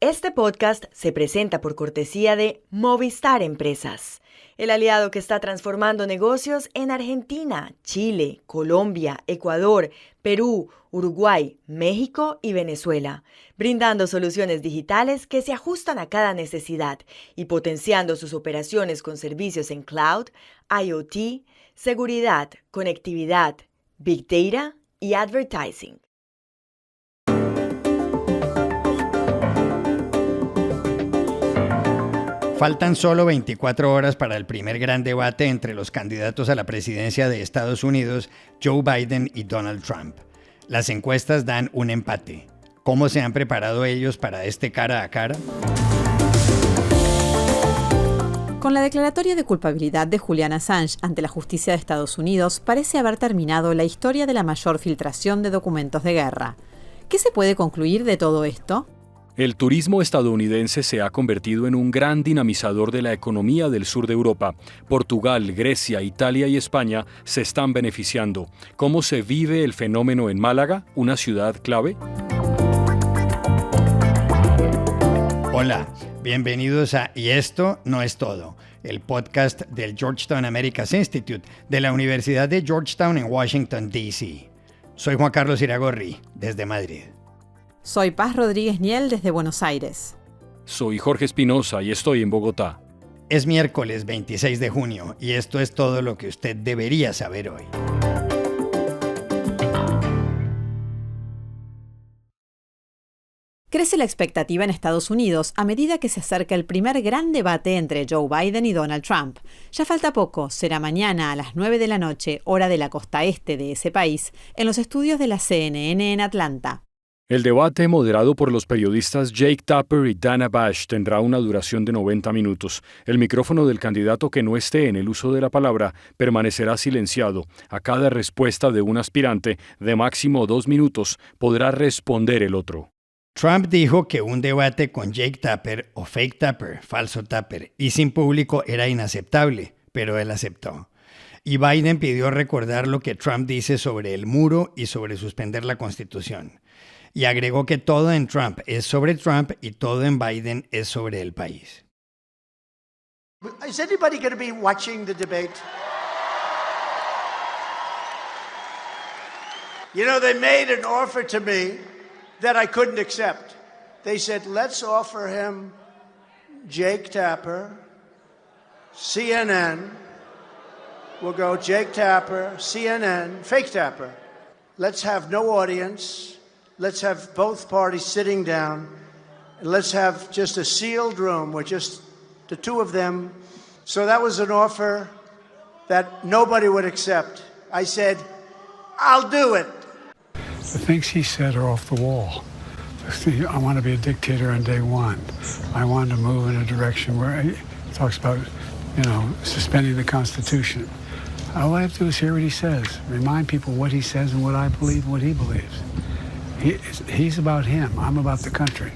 Este podcast se presenta por cortesía de Movistar Empresas, el aliado que está transformando negocios en Argentina, Chile, Colombia, Ecuador, Perú, Uruguay, México y Venezuela, brindando soluciones digitales que se ajustan a cada necesidad y potenciando sus operaciones con servicios en cloud, IoT, seguridad, conectividad, Big Data y advertising. Faltan solo 24 horas para el primer gran debate entre los candidatos a la presidencia de Estados Unidos, Joe Biden y Donald Trump. Las encuestas dan un empate. ¿Cómo se han preparado ellos para este cara a cara? Con la declaratoria de culpabilidad de Julian Assange ante la justicia de Estados Unidos, parece haber terminado la historia de la mayor filtración de documentos de guerra. ¿Qué se puede concluir de todo esto? El turismo estadounidense se ha convertido en un gran dinamizador de la economía del sur de Europa. Portugal, Grecia, Italia y España se están beneficiando. ¿Cómo se vive el fenómeno en Málaga, una ciudad clave? Hola, bienvenidos a Y esto no es todo, el podcast del Georgetown Americas Institute de la Universidad de Georgetown en Washington, D.C. Soy Juan Carlos Iragorri, desde Madrid. Soy Paz Rodríguez Niel desde Buenos Aires. Soy Jorge Espinosa y estoy en Bogotá. Es miércoles 26 de junio y esto es todo lo que usted debería saber hoy. Crece la expectativa en Estados Unidos a medida que se acerca el primer gran debate entre Joe Biden y Donald Trump. Ya falta poco, será mañana a las 9 de la noche, hora de la costa este de ese país, en los estudios de la CNN en Atlanta. El debate, moderado por los periodistas Jake Tapper y Dana Bash, tendrá una duración de 90 minutos. El micrófono del candidato que no esté en el uso de la palabra permanecerá silenciado. A cada respuesta de un aspirante de máximo 2 minutos podrá responder el otro. Trump dijo que un debate con Jake Tapper o fake Tapper, falso Tapper, y sin público era inaceptable, pero él aceptó. Y Biden pidió recordar lo que Trump dice sobre el muro y sobre suspender la Constitución. Y agregó que todo en Trump es sobre Trump y todo en Biden es sobre el país. Is anybody going to be watching the debate? You know, they made an offer to me that I couldn't accept. They said, let's offer him Jake Tapper, CNN. We'll go Jake Tapper, CNN, fake Tapper. Let's have no audience. Let's have both parties sitting down, and let's have just a sealed room with just the two of them. So that was an offer that nobody would accept. I said, I'll do it. The things he said are off the wall. I want to be a dictator on day one. I want to move in a direction where he talks about, suspending the Constitution. All I have to do is hear what he says, remind people what he says and what I believe, what he believes. He's about him. I'm about the country.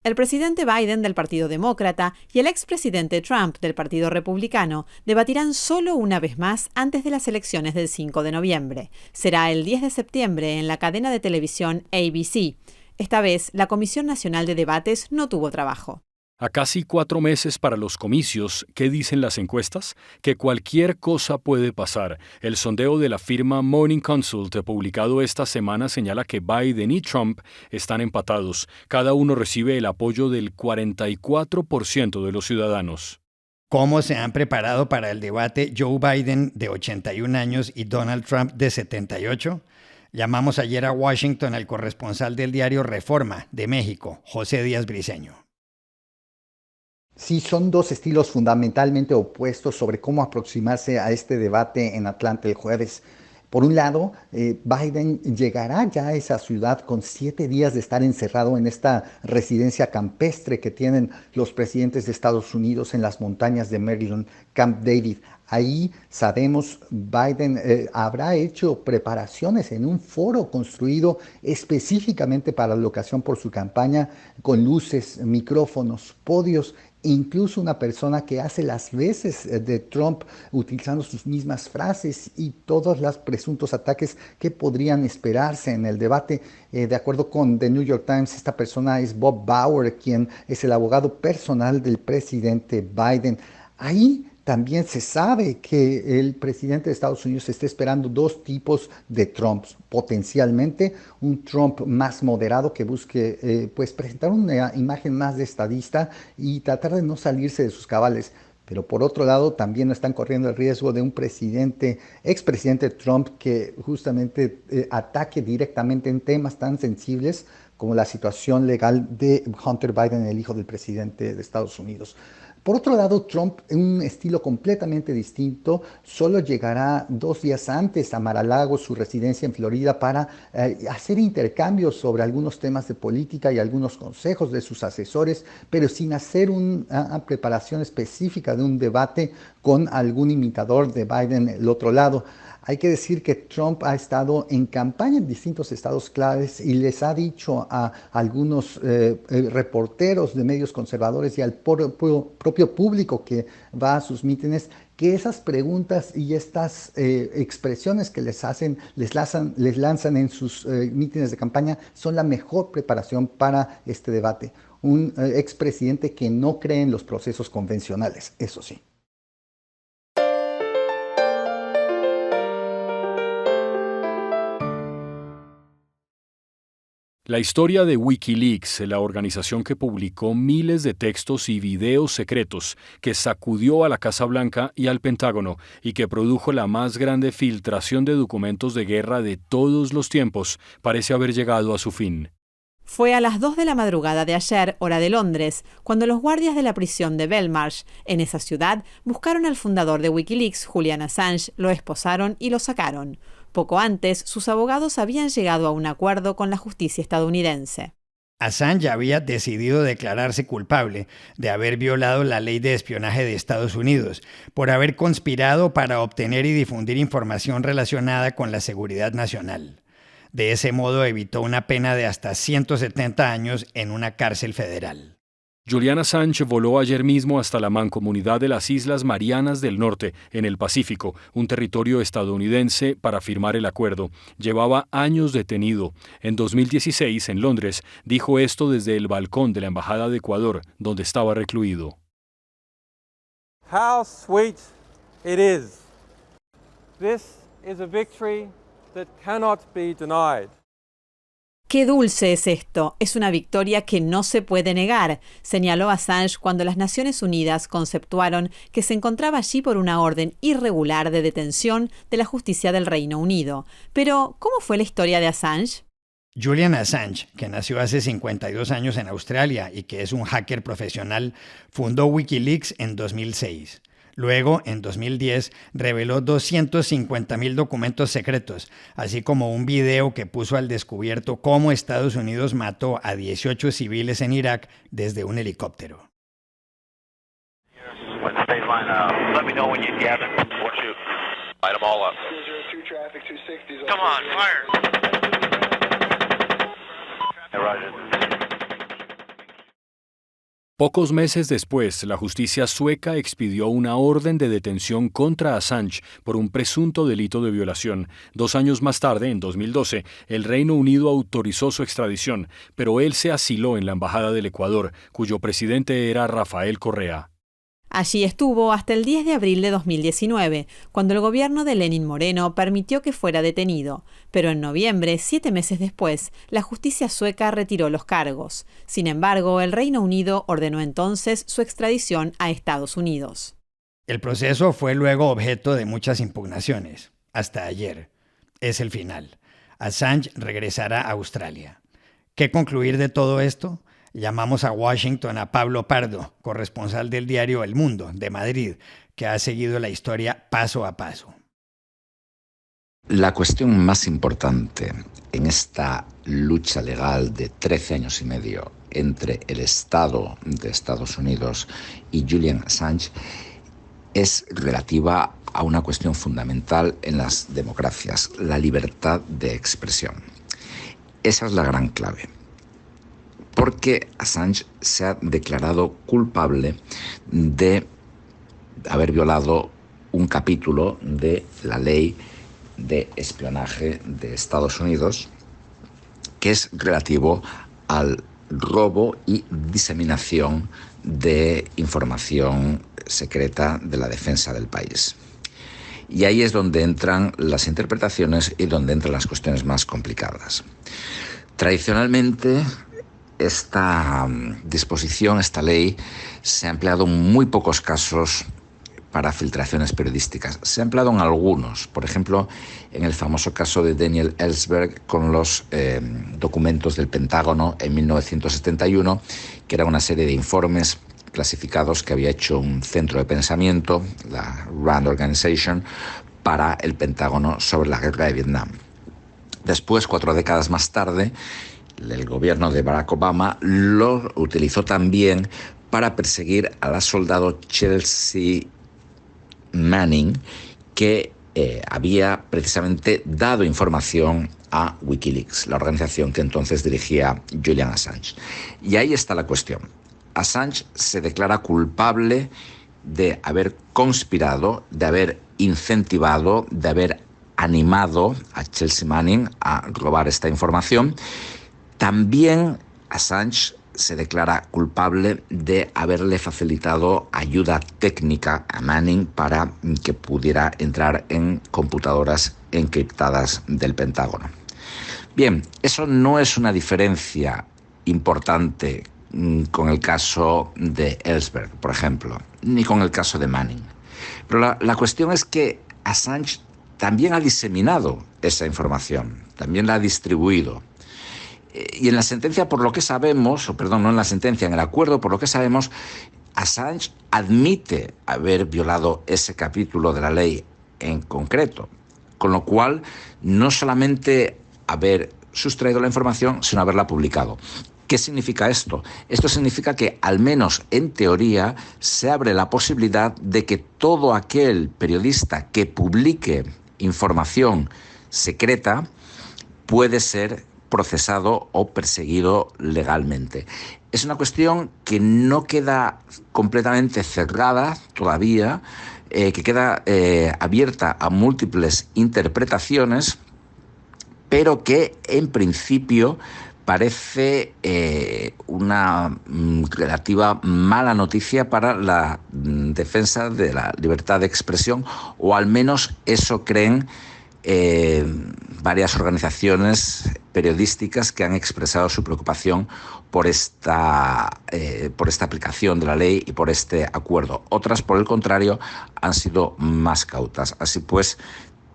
El presidente Biden del Partido Demócrata y el expresidente Trump del Partido Republicano debatirán solo una vez más antes de las elecciones del 5 de noviembre. Será el 10 de septiembre en la cadena de televisión ABC. Esta vez, la Comisión Nacional de Debates no tuvo trabajo. A casi 4 meses para los comicios, ¿qué dicen las encuestas? Que cualquier cosa puede pasar. El sondeo de la firma Morning Consult, publicado esta semana, señala que Biden y Trump están empatados. Cada uno recibe el apoyo del 44% de los ciudadanos. ¿Cómo se han preparado para el debate Joe Biden, de 81 años, y Donald Trump, de 78? Llamamos ayer a Washington al corresponsal del diario Reforma, de México, José Díaz Briceño. Sí, son dos estilos fundamentalmente opuestos sobre cómo aproximarse a este debate en Atlanta el jueves. Por un lado, Biden llegará ya a esa ciudad con 7 días de estar encerrado en esta residencia campestre que tienen los presidentes de Estados Unidos en las montañas de Maryland, Camp David. Ahí sabemos Biden habrá hecho preparaciones en un foro construido específicamente para la ocasión por su campaña, con luces, micrófonos, podios, incluso una persona que hace las veces de Trump utilizando sus mismas frases y todos los presuntos ataques que podrían esperarse en el debate. De acuerdo con The New York Times, esta persona es Bob Bauer, quien es el abogado personal del presidente Biden. Ahí también se sabe que el presidente de Estados Unidos está esperando dos tipos de Trumps. Potencialmente un Trump más moderado que busque pues presentar una imagen más de estadista y tratar de no salirse de sus cabales. Pero por otro lado también están corriendo el riesgo de un expresidente Trump que justamente ataque directamente en temas tan sensibles como la situación legal de Hunter Biden, el hijo del presidente de Estados Unidos. Por otro lado, Trump, en un estilo completamente distinto, solo llegará 2 días antes a Mar-a-Lago, su residencia en Florida, para hacer intercambios sobre algunos temas de política y algunos consejos de sus asesores, pero sin hacer una preparación específica de un debate con algún imitador de Biden del otro lado. Hay que decir que Trump ha estado en campaña en distintos estados claves y les ha dicho a algunos reporteros de medios conservadores y al propio público que va a sus mítines que esas preguntas y estas expresiones que les lanzan en sus mítines de campaña son la mejor preparación para este debate. Un expresidente que no cree en los procesos convencionales, eso sí. La historia de Wikileaks, la organización que publicó miles de textos y videos secretos, que sacudió a la Casa Blanca y al Pentágono y que produjo la más grande filtración de documentos de guerra de todos los tiempos, parece haber llegado a su fin. Fue a las 2 de la madrugada de ayer, hora de Londres, cuando los guardias de la prisión de Belmarsh, en esa ciudad, buscaron al fundador de Wikileaks, Julian Assange, lo esposaron y lo sacaron. Poco antes, sus abogados habían llegado a un acuerdo con la justicia estadounidense. Assange había decidido declararse culpable de haber violado la ley de espionaje de Estados Unidos por haber conspirado para obtener y difundir información relacionada con la seguridad nacional. De ese modo evitó una pena de hasta 170 años en una cárcel federal. Julian Assange voló ayer mismo hasta la Mancomunidad de las Islas Marianas del Norte, en el Pacífico, un territorio estadounidense, para firmar el acuerdo. Llevaba años detenido. En 2016, en Londres, dijo esto desde el balcón de la Embajada de Ecuador, donde estaba recluido. How sweet it is. This is a victory that cannot be denied. ¡Qué dulce es esto! Es una victoria que no se puede negar, señaló Assange cuando las Naciones Unidas conceptuaron que se encontraba allí por una orden irregular de detención de la justicia del Reino Unido. Pero, ¿cómo fue la historia de Assange? Julian Assange, que nació hace 52 años en Australia y que es un hacker profesional, fundó Wikileaks en 2006. Luego, en 2010, reveló 250.000 documentos secretos, así como un video que puso al descubierto cómo Estados Unidos mató a 18 civiles en Irak desde un helicóptero. Pocos meses después, la justicia sueca expidió una orden de detención contra Assange por un presunto delito de violación. 2 años más tarde, en 2012, el Reino Unido autorizó su extradición, pero él se asiló en la Embajada del Ecuador, cuyo presidente era Rafael Correa. Allí estuvo hasta el 10 de abril de 2019, cuando el gobierno de Lenín Moreno permitió que fuera detenido. Pero en noviembre, 7 meses después, la justicia sueca retiró los cargos. Sin embargo, el Reino Unido ordenó entonces su extradición a Estados Unidos. El proceso fue luego objeto de muchas impugnaciones. Hasta ayer. Es el final. Assange regresará a Australia. ¿Qué concluir de todo esto? Llamamos a Washington a Pablo Pardo, corresponsal del diario El Mundo, de Madrid, que ha seguido la historia paso a paso. La cuestión más importante en esta lucha legal de 13 años y medio entre el Estado de Estados Unidos y Julian Assange es relativa a una cuestión fundamental en las democracias, la libertad de expresión. Esa es la gran clave. Porque Assange se ha declarado culpable de haber violado un capítulo de la ley de espionaje de Estados Unidos, que es relativo al robo y diseminación de información secreta de la defensa del país. Y ahí es donde entran las interpretaciones y donde entran las cuestiones más complicadas. Tradicionalmente, esta disposición, esta ley, se ha empleado en muy pocos casos para filtraciones periodísticas. Se ha empleado en algunos, por ejemplo, en el famoso caso de Daniel Ellsberg con los documentos del Pentágono en 1971, que era una serie de informes clasificados que había hecho un centro de pensamiento, la RAND Organization, para el Pentágono sobre la guerra de Vietnam. Después, 4 décadas más tarde, el gobierno de Barack Obama lo utilizó también para perseguir a la soldado Chelsea Manning, que había precisamente dado información a Wikileaks, la organización que entonces dirigía Julian Assange. Y ahí está la cuestión. Assange se declara culpable de haber conspirado, de haber incentivado, de haber animado a Chelsea Manning a robar esta información. También Assange se declara culpable de haberle facilitado ayuda técnica a Manning para que pudiera entrar en computadoras encriptadas del Pentágono. Bien, eso no es una diferencia importante con el caso de Ellsberg, por ejemplo, ni con el caso de Manning. Pero la cuestión es que Assange también ha diseminado esa información, también la ha distribuido. Y en la sentencia, por lo que sabemos, no en la sentencia, en el acuerdo, por lo que sabemos, Assange admite haber violado ese capítulo de la ley en concreto, con lo cual no solamente haber sustraído la información, sino haberla publicado. ¿Qué significa esto? Esto significa que, al menos en teoría, se abre la posibilidad de que todo aquel periodista que publique información secreta puede ser procesado o perseguido legalmente. Es una cuestión que no queda completamente cerrada todavía, que queda abierta a múltiples interpretaciones, pero que en principio parece una relativa mala noticia para la defensa de la libertad de expresión, o al menos eso creen varias organizaciones periodísticas que han expresado su preocupación por esta aplicación de la ley y por este acuerdo. Otras, por el contrario, han sido más cautas. Así pues,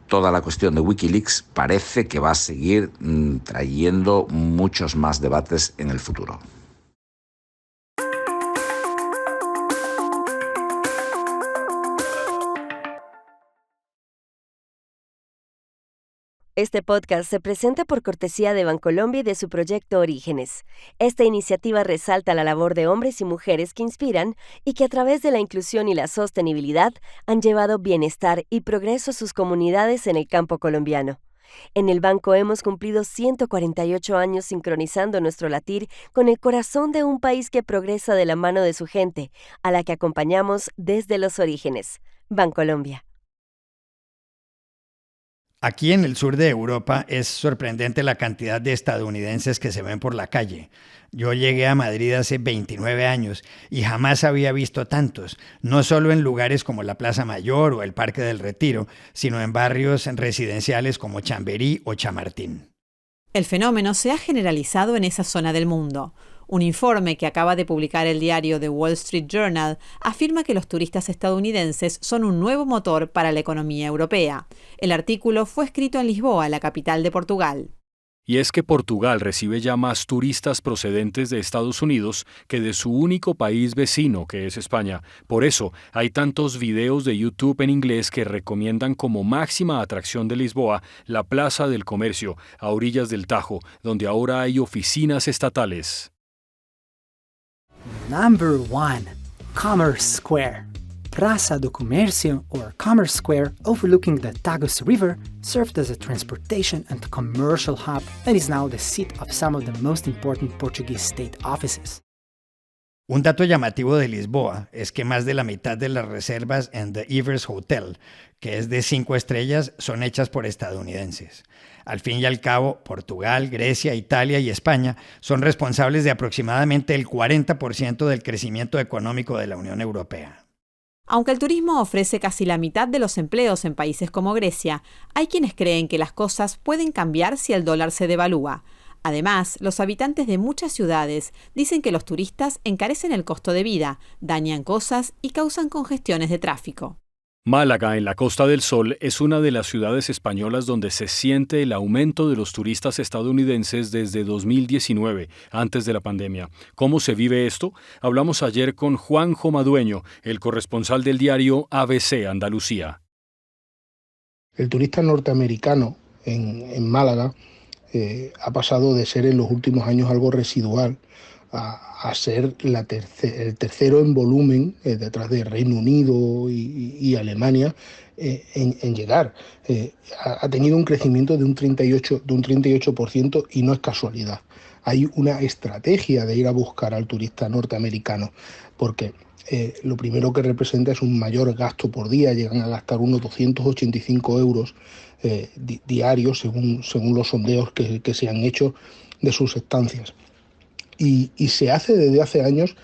toda la cuestión de Wikileaks parece que va a seguir trayendo muchos más debates en el futuro. Este podcast se presenta por cortesía de Bancolombia y de su proyecto Orígenes. Esta iniciativa resalta la labor de hombres y mujeres que inspiran y que a través de la inclusión y la sostenibilidad han llevado bienestar y progreso a sus comunidades en el campo colombiano. En el banco hemos cumplido 148 años sincronizando nuestro latir con el corazón de un país que progresa de la mano de su gente, a la que acompañamos desde los orígenes. Bancolombia. Aquí en el sur de Europa es sorprendente la cantidad de estadounidenses que se ven por la calle. Yo llegué a Madrid hace 29 años y jamás había visto tantos, no solo en lugares como la Plaza Mayor o el Parque del Retiro, sino en barrios residenciales como Chamberí o Chamartín. El fenómeno se ha generalizado en esa zona del mundo. Un informe que acaba de publicar el diario The Wall Street Journal afirma que los turistas estadounidenses son un nuevo motor para la economía europea. El artículo fue escrito en Lisboa, la capital de Portugal. Y es que Portugal recibe ya más turistas procedentes de Estados Unidos que de su único país vecino, que es España. Por eso, hay tantos videos de YouTube en inglés que recomiendan como máxima atracción de Lisboa la Plaza del Comercio, a orillas del Tajo, donde ahora hay oficinas estatales. Number 1. Commerce Square. Praça do Comércio, or Commerce Square, overlooking the Tagus River, served as a transportation and commercial hub that is now the seat of some of the most important Portuguese state offices. Un dato llamativo de Lisboa es que más de la mitad de las reservas en The Evers Hotel, que es de 5 estrellas, son hechas por estadounidenses. Al fin y al cabo, Portugal, Grecia, Italia y España son responsables de aproximadamente el 40% del crecimiento económico de la Unión Europea. Aunque el turismo ofrece casi la mitad de los empleos en países como Grecia, hay quienes creen que las cosas pueden cambiar si el dólar se devalúa. Además, los habitantes de muchas ciudades dicen que los turistas encarecen el costo de vida, dañan cosas y causan congestiones de tráfico. Málaga, en la Costa del Sol, es una de las ciudades españolas donde se siente el aumento de los turistas estadounidenses desde 2019, antes de la pandemia. ¿Cómo se vive esto? Hablamos ayer con Juanjo Madueño, el corresponsal del diario ABC Andalucía. El turista norteamericano en Málaga ha pasado de ser en los últimos años algo residual a ser el tercero en volumen, detrás de Reino Unido y Alemania, en llegar. Ha tenido un crecimiento de un 38% y no es casualidad. Hay una estrategia de ir a buscar al turista norteamericano, porque lo primero que representa es un mayor gasto por día. Llegan a gastar unos 285 euros diarios según los sondeos que se han hecho de sus estancias. Y se hace desde hace años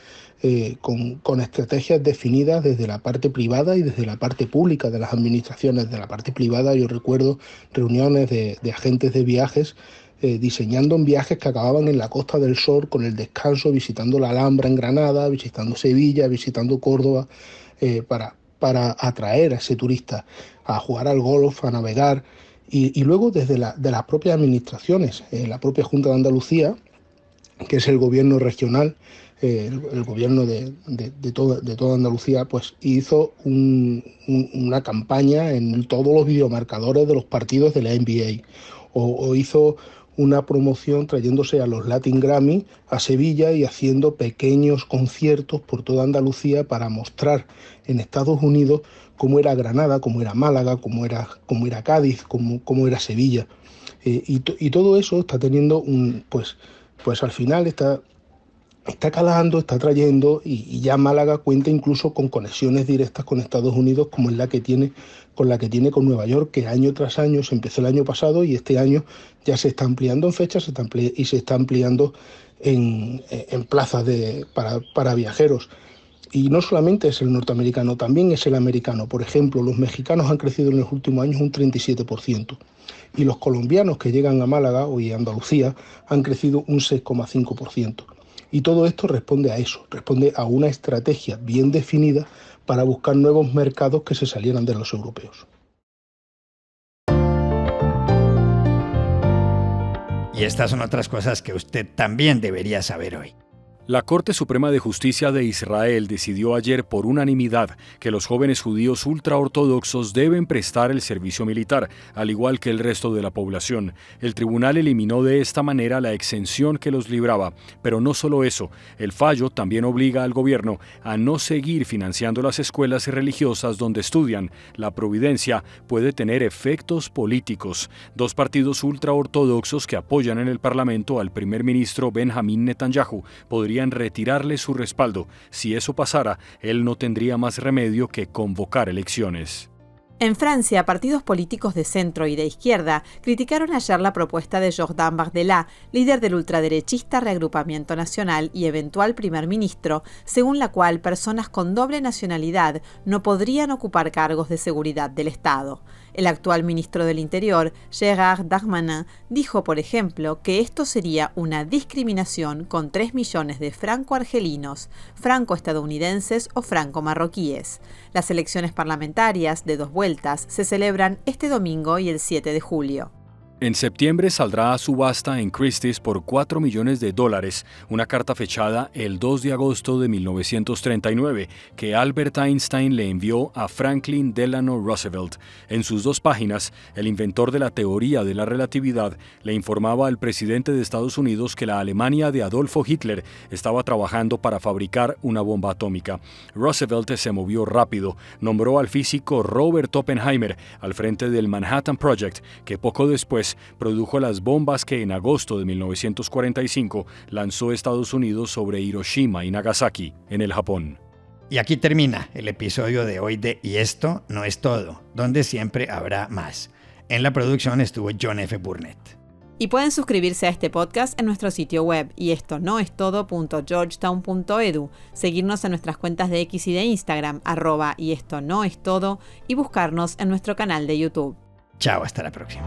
con estrategias definidas desde la parte privada y desde la parte pública de las administraciones. De la parte privada yo recuerdo reuniones de agentes de viajes diseñando viajes que acababan en la Costa del Sol con el descanso, visitando la Alhambra en Granada, visitando Sevilla, visitando Córdoba, para atraer a ese turista a jugar al golf, a navegar. Y luego desde de las propias administraciones, la propia Junta de Andalucía, que es el gobierno regional, el gobierno de toda Andalucía, pues hizo una campaña en todos los videomarcadores de los partidos de la NBA, o hizo una promoción trayéndose a los Latin Grammy a Sevilla y haciendo pequeños conciertos por toda Andalucía para mostrar en Estados Unidos cómo era Granada, cómo era Málaga, cómo era Cádiz, cómo era Sevilla. Y todo eso está teniendo pues al final está calando, está trayendo, y ya Málaga cuenta incluso con conexiones directas con Estados Unidos, como es la que tiene con Nueva York, que año tras año, se empezó el año pasado y este año ya se está ampliando en fechas y se está ampliando en plazas para viajeros. Y no solamente es el norteamericano, también es el americano. Por ejemplo, los mexicanos han crecido en los últimos años un 37%. Y los colombianos que llegan a Málaga o a Andalucía han crecido un 6,5%. Y todo esto responde a eso, responde a una estrategia bien definida para buscar nuevos mercados que se salieran de los europeos. Y estas son otras cosas que usted también debería saber hoy. La Corte Suprema de Justicia de Israel decidió ayer por unanimidad que los jóvenes judíos ultraortodoxos deben prestar el servicio militar, al igual que el resto de la población. El tribunal eliminó de esta manera la exención que los libraba, pero no solo eso, el fallo también obliga al gobierno a no seguir financiando las escuelas religiosas donde estudian. La providencia puede tener efectos políticos. 2 partidos ultraortodoxos que apoyan en el Parlamento al primer ministro Benjamín Netanyahu podrían retirarle su respaldo. Si eso pasara, él no tendría más remedio que convocar elecciones. En Francia, partidos políticos de centro y de izquierda criticaron ayer la propuesta de Jordan Bardella, líder del ultraderechista Reagrupamiento Nacional y eventual primer ministro, según la cual personas con doble nacionalidad no podrían ocupar cargos de seguridad del Estado. El actual ministro del Interior, Gérald Darmanin, dijo, por ejemplo, que esto sería una discriminación con 3 millones de franco-argelinos, franco-estadounidenses o franco-marroquíes. Las elecciones parlamentarias de 2 vueltas se celebran este domingo y el 7 de julio. En septiembre saldrá a subasta en Christie's por $4 millones, una carta fechada el 2 de agosto de 1939 que Albert Einstein le envió a Franklin Delano Roosevelt. En sus 2 páginas, el inventor de la teoría de la relatividad le informaba al presidente de Estados Unidos que la Alemania de Adolfo Hitler estaba trabajando para fabricar una bomba atómica. Roosevelt se movió rápido, nombró al físico Robert Oppenheimer al frente del Manhattan Project, que poco después produjo las bombas que en agosto de 1945 lanzó Estados Unidos sobre Hiroshima y Nagasaki, en el Japón. Y aquí termina el episodio de hoy de Y esto no es todo, donde siempre habrá más. En la producción estuvo John F. Burnett. Y pueden suscribirse a este podcast en nuestro sitio web yestonoestodo.georgetown.edu, seguirnos en nuestras cuentas de X y de Instagram, @yestonoestodo, y buscarnos en nuestro canal de YouTube. Chao, hasta la próxima.